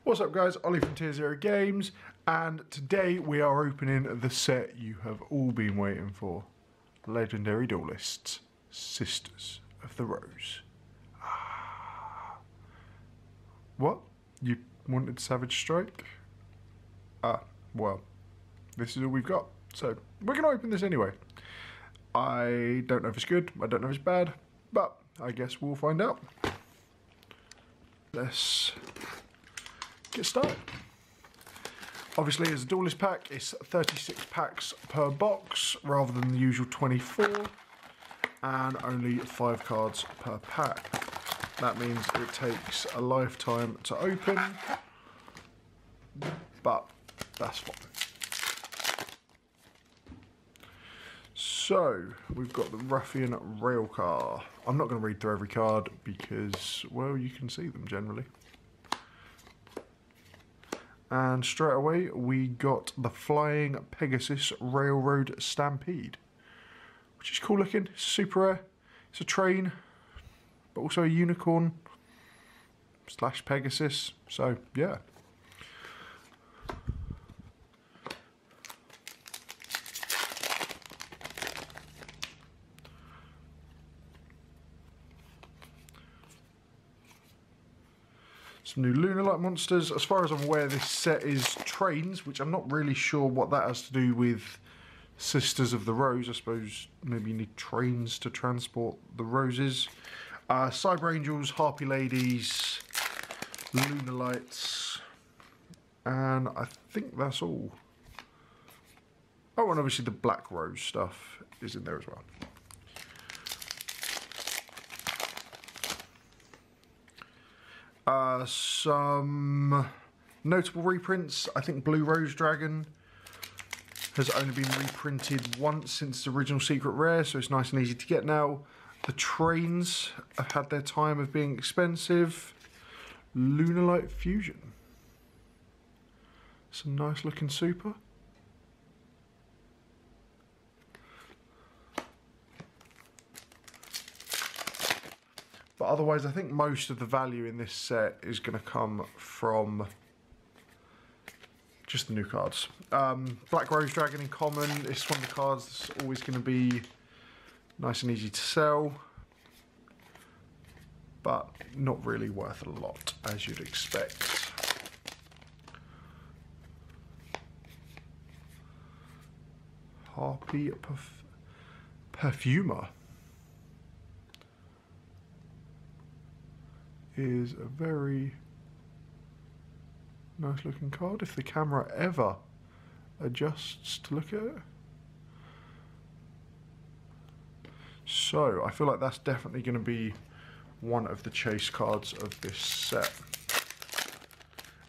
What's up guys, Ollie from Tier Zero Games, and today we are opening the set you have all been waiting for. Legendary Duelists, Sisters of the Rose. What? You wanted Savage Strike? Well, this is all we've got, so we're going to open this anyway. I don't know if it's good, I don't know if it's bad, but I guess we'll find out. Let's get started. Obviously, as a Duelist pack, it's 36 packs per box rather than the usual 24, and only 5 cards per pack. That means it takes a lifetime to open, but that's fine. So, we've got the Ruffian Railcar. I'm not going to read through every card because, well, you can see them generally. And straight away, we got the Flying Pegasus Railroad Stampede, which is cool looking, super rare. It's a train, but also a unicorn / Pegasus, so yeah. Some new Lunalight monsters. As far as I'm aware, this set is trains, which I'm not really sure what that has to do with Sisters of the Rose. I suppose maybe you need trains to transport the roses. Cyber Angels, Harpy Ladies, Lunalights, and I think that's all. Oh, and obviously the Black Rose stuff is in there as well. Some notable reprints. I think Blue Rose Dragon has only been reprinted once since the original Secret Rare, so it's nice and easy to get now. The trains have had their time of being expensive. Lunalight Fusion. Some nice looking super. But otherwise, I think most of the value in this set is going to come from just the new cards. Black Rose Dragon in common. It's one of the cards that's always going to be nice and easy to sell, but not really worth a lot, as you'd expect. Harpy Perfumer is a very nice looking card if the camera ever adjusts to look at it. So I feel like that's definitely going to be one of the chase cards of this set.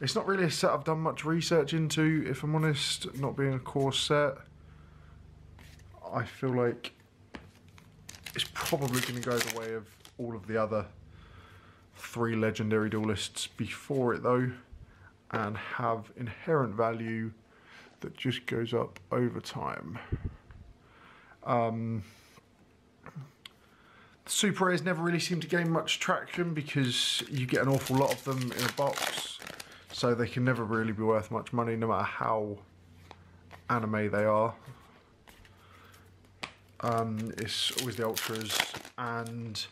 It's not really a set I've done much research into, if I'm honest, not being a core set. I feel like it's probably going to go the way of all of the other 3 legendary duelists before it though, and have inherent value that just goes up over time. Super rares never really seem to gain much traction because you get an awful lot of them in a box, so they can never really be worth much money no matter how anime they are. It's always the ultras, and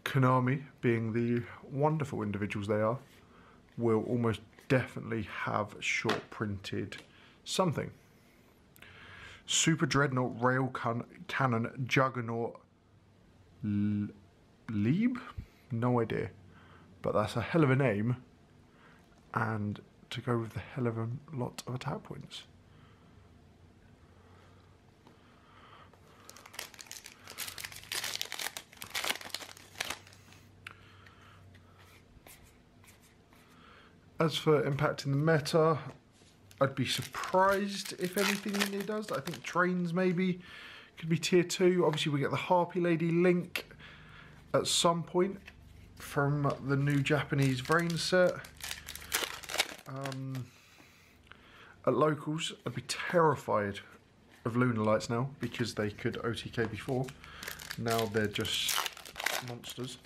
Konami, being the wonderful individuals they are, will almost definitely have short printed something. Super Dreadnought Rail Cannon Juggernaut Lieb? No idea. But that's a hell of a name, and to go with the hell of a lot of attack points. As for impacting the meta, I'd be surprised if anything in here does. I think trains maybe could be tier 2. Obviously we get the Harpy Lady Link at some point from the new Japanese Vrain set. At locals, I'd be terrified of Lunalights now because they could OTK before. Now they're just monsters.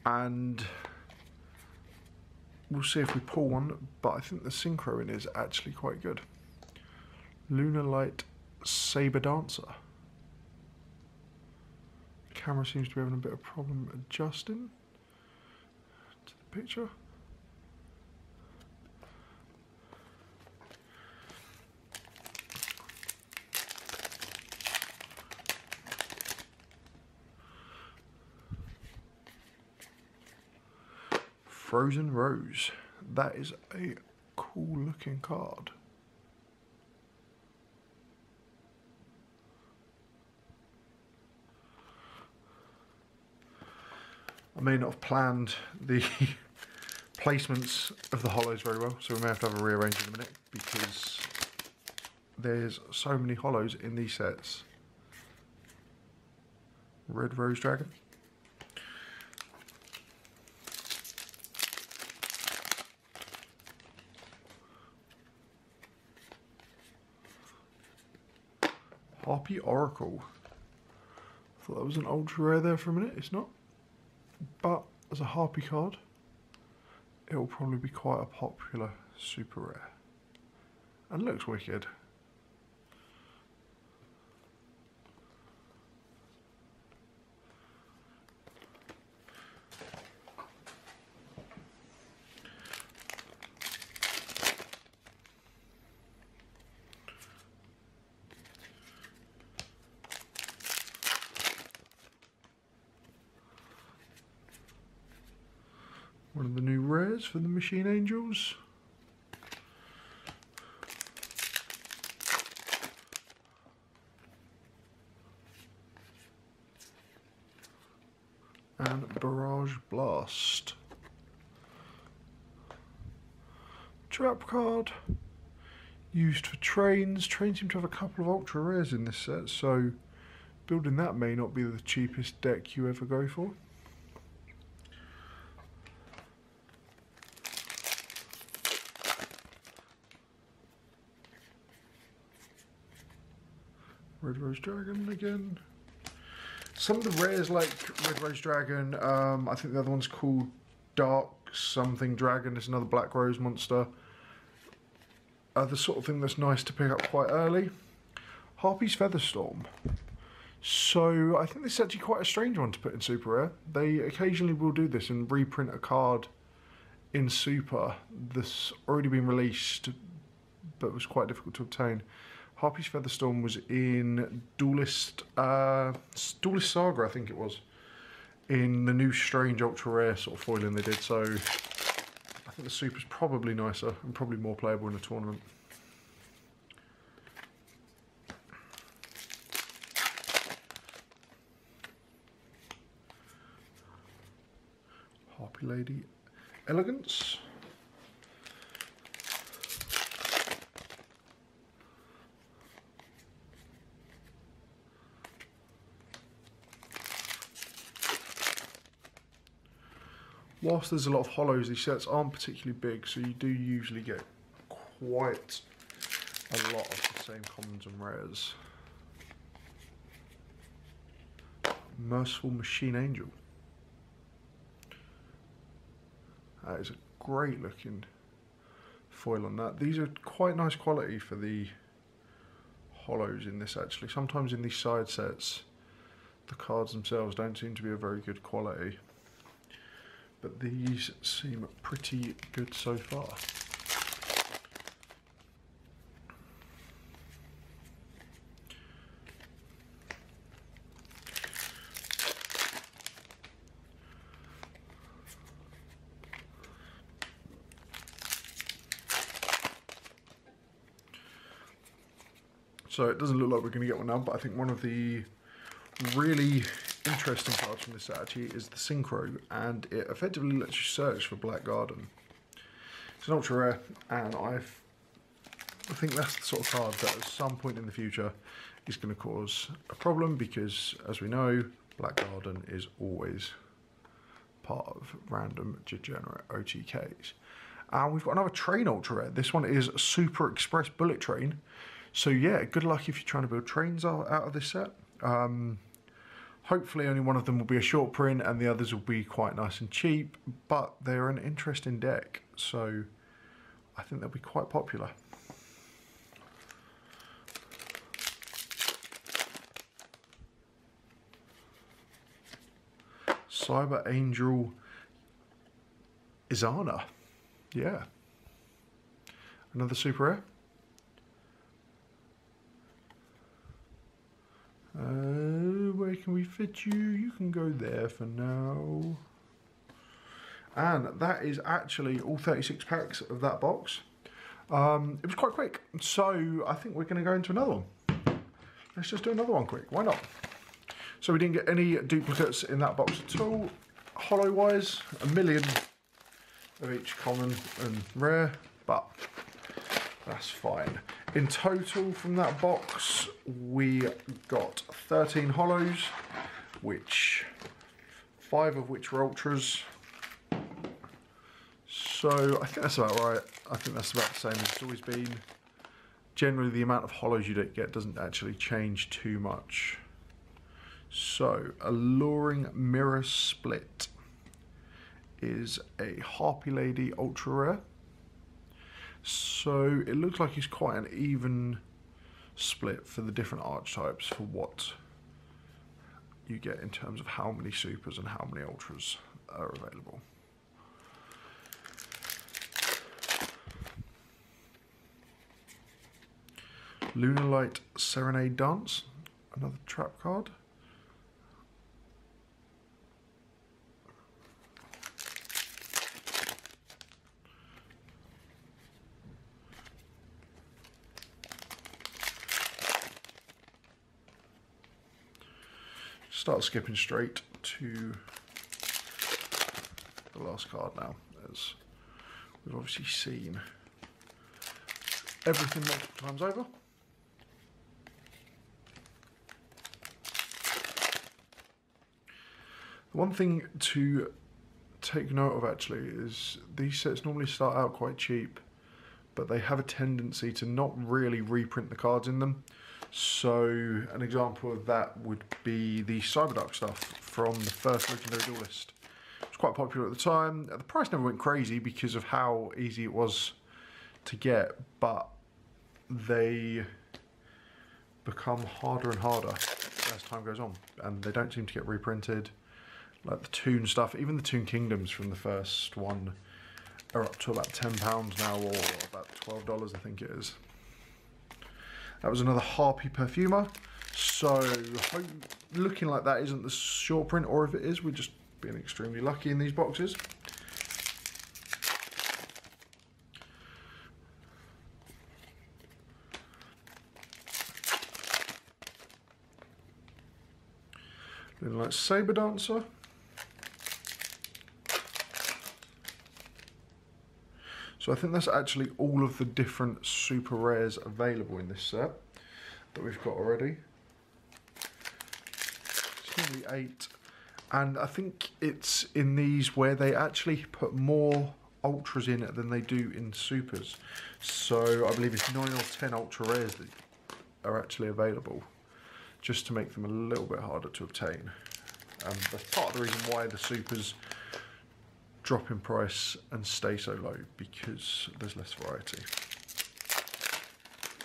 And we'll see if we pull one, but I think the synchro in is actually quite good. Lunar Light Saber Dancer. Camera seems to be having a bit of problem adjusting to the picture. Frozen Rose. That is a cool looking card. I may not have planned the placements of the hollows very well, so we may have to have a rearrange in a minute because there's so many hollows in these sets. Red Rose Dragon. Harpy Oracle. I thought that was an ultra rare there for a minute, it's not. But as a Harpy card, it will probably be quite a popular super rare. And looks wicked. One of the new rares for the Machine Angels. And Barrage Blast. Trap card. Used for trains. Trains seem to have a couple of ultra rares in this set, so building that may not be the cheapest deck you ever go for. Red Rose Dragon again. Some of the rares like Red Rose Dragon, I think the other one's called Dark something Dragon, it's another Black Rose monster. The sort of thing that's nice to pick up quite early. Harpies Featherstorm. So I think this is actually quite a strange one to put in Super Rare. They occasionally will do this and reprint a card in Super that's already been released but was quite difficult to obtain. Harpies Featherstorm was in Duelist Saga, I think it was, in the new Strange Ultra Rare sort of foiling they did, so I think the Super's probably nicer and probably more playable in a tournament. Harpy Lady Elegance. Whilst there's a lot of hollows, these sets aren't particularly big, so you do usually get quite a lot of the same commons and rares. Merciful Machine Angel. That is a great looking foil on that. These are quite nice quality for the hollows in this actually. Sometimes in these side sets, the cards themselves don't seem to be of very good quality. But these seem pretty good so far. So it doesn't look like we're going to get one now, but I think one of the really interesting cards from this set actually is the Synchro, and it effectively lets you search for Black Garden. It's an ultra rare, and I think that's the sort of card that at some point in the future is going to cause a problem, because as we know, Black Garden is always part of random degenerate OTKs. And we've got another train ultra rare. This one is Super Express Bullet Train. So yeah, good luck if you're trying to build trains out of this set. Hopefully only one of them will be a short print and the others will be quite nice and cheap, but they're an interesting deck, so I think they'll be quite popular. Cyber Angel Izana. Yeah. Another super rare. Where can we fit you? You can go there for now. And that is actually all 36 packs of that box. It was quite quick, so I think we're going to go into another one. Let's just do another one quick. Why not? So we didn't get any duplicates in that box at all. Holo wise, 1 million of each common and rare, but that's fine. In total from that box, we got 13 holos, which 5 of which were ultras. So I think that's about right. I think that's about the same as it's always been. Generally, the amount of holos you don't get doesn't actually change too much. So, Alluring Mirror Split is a Harpy Lady ultra rare. So it looks like it's quite an even split for the different archetypes for what you get in terms of how many supers and how many ultras are available. Lunar Light Serenade Dance, another trap card. Start skipping straight to the last card now, as we've obviously seen everything multiple times over. The one thing to take note of actually is these sets normally start out quite cheap, but they have a tendency to not really reprint the cards in them. So an example of that would be the Cyberduck stuff from the first Legendary Duelist. It was quite popular at the time. The price never went crazy because of how easy it was to get, but they become harder and harder as time goes on, and they don't seem to get reprinted. Like the Toon stuff, even the Toon Kingdoms from the first one are up to about £10 now, or about $12 I think it is. That was another Harpy Perfumer, so looking like that isn't the short print, or if it is, we're just being extremely lucky in these boxes. Looking like Saber Dancer. So I think that's actually all of the different super rares available in this set that we've got already. It's nearly 8. And I think it's in these where they actually put more ultras in it than they do in supers. So I believe it's 9 or 10 ultra rares that are actually available, just to make them a little bit harder to obtain. That's part of the reason why the supers drop in price and stay so low, because there's less variety.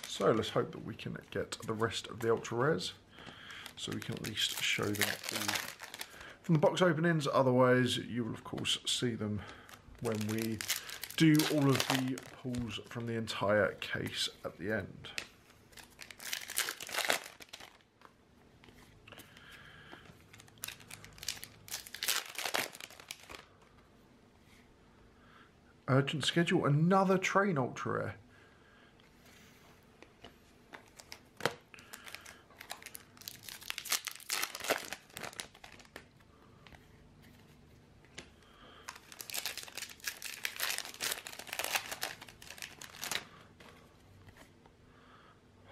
So let's hope that we can get the rest of the ultra rares, so we can at least show them all from the box openings. Otherwise you will of course see them when we do all of the pulls from the entire case at the end. Urgent Schedule, another Train ultra rare.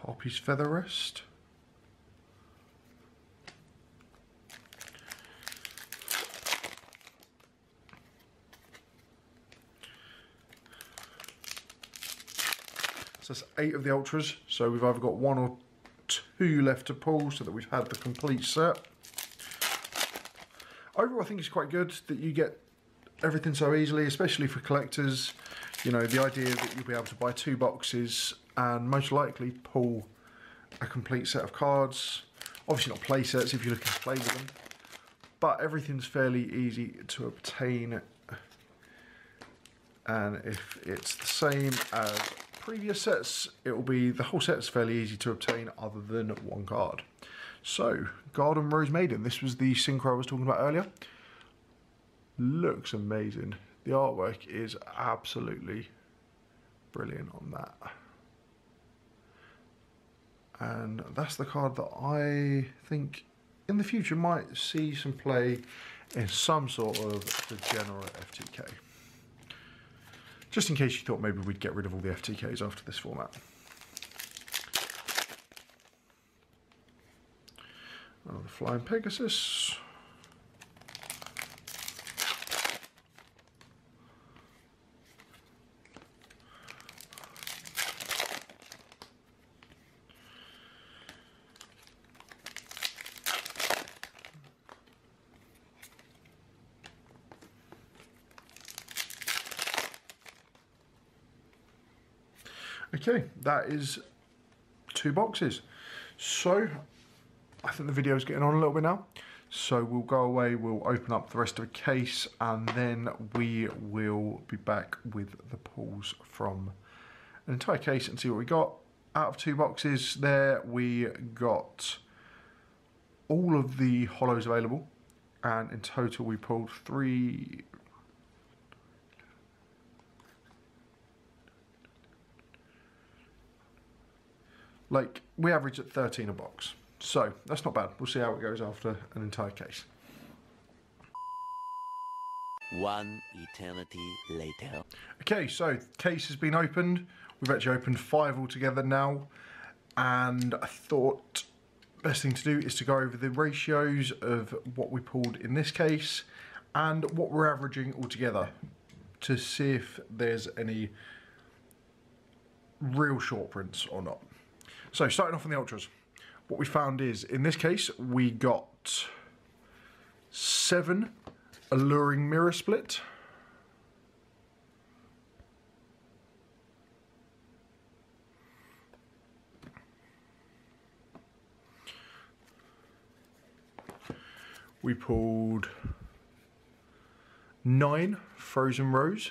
Harpies Feather Rest. So that's 8 of the ultras, so we've either got 1 or 2 left to pull, so that we've had the complete set. Overall, I think it's quite good that you get everything so easily, especially for collectors. You know, the idea that you'll be able to buy 2 boxes and most likely pull a complete set of cards. Obviously not play sets if you're looking to play with them, but everything's fairly easy to obtain. And if it's the same as previous sets, it will be the whole set's fairly easy to obtain other than 1 card. So, Garden Rose Maiden. This was the synchro I was talking about earlier. Looks amazing. The artwork is absolutely brilliant on that. And that's the card that I think in the future might see some play in some sort of degenerate FTK. Just in case you thought maybe we'd get rid of all the FTKs after this format. Another Flying Pegasus. Okay, that is 2 boxes. So, I think the video is getting on a little bit now. So we'll go away, we'll open up the rest of the case, and then we will be back with the pulls from an entire case and see what we got. Out of 2 boxes there, we got all of the holos available, and in total we pulled 3... Like, we average at 13 a box. So, that's not bad. We'll see how it goes after an entire case. 1 eternity later. Okay, so case has been opened. We've actually opened 5 altogether now. And I thought best thing to do is to go over the ratios of what we pulled in this case and what we're averaging altogether to see if there's any real short prints or not. So, starting off on the ultras, what we found is, in this case, we got 7 Alluring Mirror Split, 9 Frozen Rose,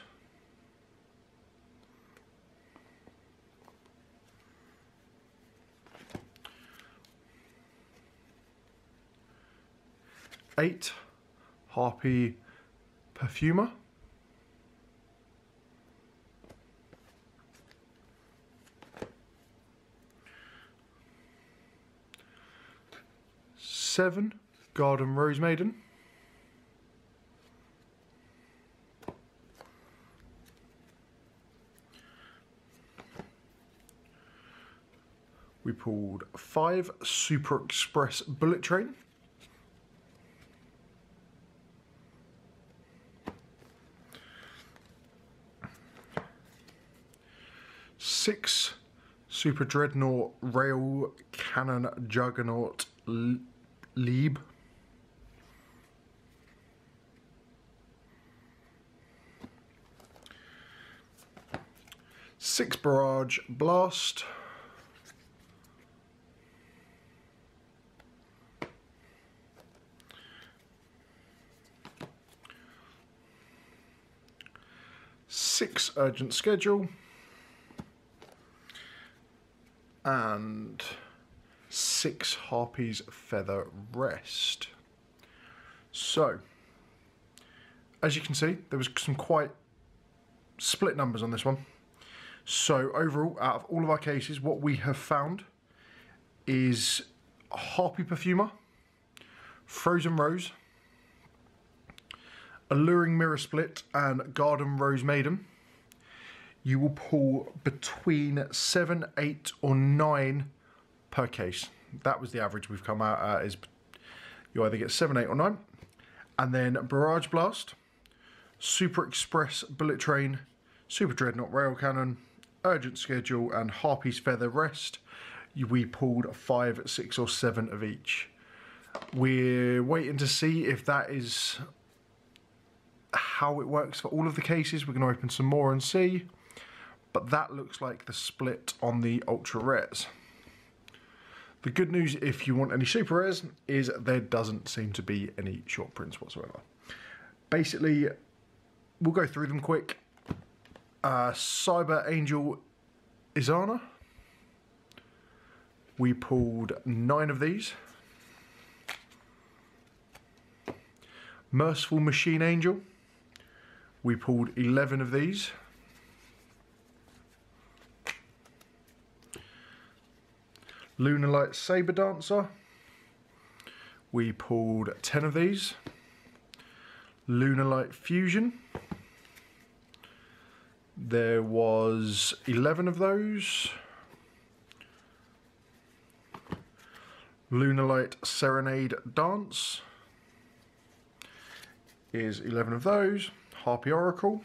8 Harpy Perfumer, 7 Garden Rose Maiden, 5 Super Express Bullet Train, 6 Super Dreadnought Rail Cannon Juggernaut Lieb, 6 Barrage Blast, 6 Urgent Schedule, and 6 Harpies Feather Rest. So, as you can see, there was some quite split numbers on this one. So overall, out of all of our cases, what we have found is Harpy Perfumer, Frozen Rose, Alluring Mirror Split, and Garden Rose Maiden. You will pull between 7, 8 or 9 per case. That was the average we've come out at, is you either get 7, 8 or 9. And then Barrage Blast, Super Express Bullet Train, Super Dreadnought Rail Cannon, Urgent Schedule and Harpy's Feather Rest. We pulled 5, 6 or 7 of each. We're waiting to see if that is how it works for all of the cases. We're going to open some more and see. But that looks like the split on the ultra rares. The good news, if you want any super rares, is there doesn't seem to be any short prints whatsoever. Basically, we'll go through them quick. Cyber Angel Izana. We pulled 9 of these. Merciful Machine Angel. We pulled 11 of these. Lunalight Saber Dancer. We pulled 10 of these. Lunalight Fusion. There was 11 of those. Lunalight Serenade Dance is 11 of those. Harpy Oracle.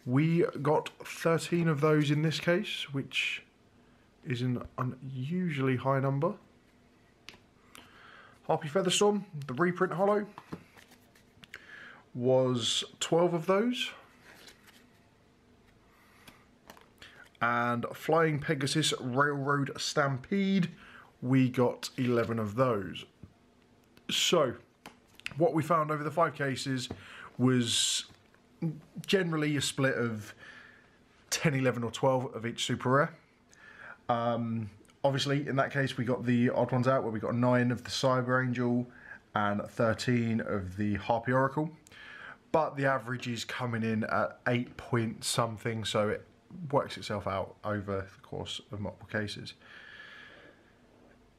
We got 13 of those in this case, which is an unusually high number. Harpy Featherstorm, the reprint holo, was 12 of those. And Flying Pegasus Railroad Stampede, we got 11 of those. So, what we found over the 5 cases was generally a split of 10, 11 or 12 of each super rare. Obviously, in that case, we got the odd ones out where we got 9 of the Cyber Angel and 13 of the Harpy Oracle. But the average is coming in at 8 point something, so it works itself out over the course of multiple cases.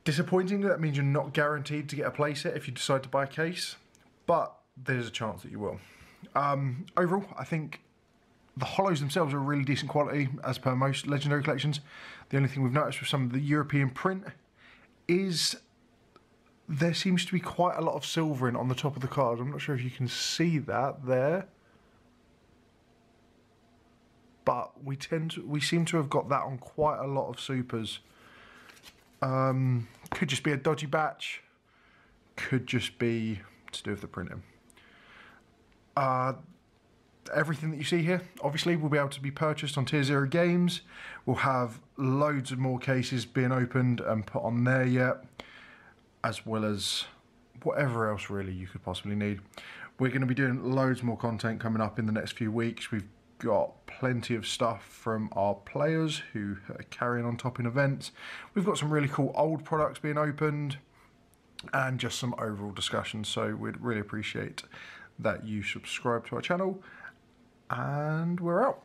Disappointing, that means you're not guaranteed to get a playset if you decide to buy a case, but there's a chance that you will. Overall, I think the holos themselves are really decent quality as per most Legendary collections. The only thing we've noticed with some of the European print is there seems to be quite a lot of silvering on the top of the card. I'm not sure if you can see that there, but we seem to have got that on quite a lot of supers. Could just be a dodgy batch, could just be to do with the printing. Everything that you see here, obviously, will be able to be purchased on Tier 0 Games. We'll have loads of more cases being opened and put on there yet, as well as whatever else really you could possibly need. We're going to be doing loads more content coming up in the next few weeks. We've got plenty of stuff from our players who are carrying on topping events. We've got some really cool old products being opened and just some overall discussion. So we'd really appreciate that you subscribe to our channel, and we're out.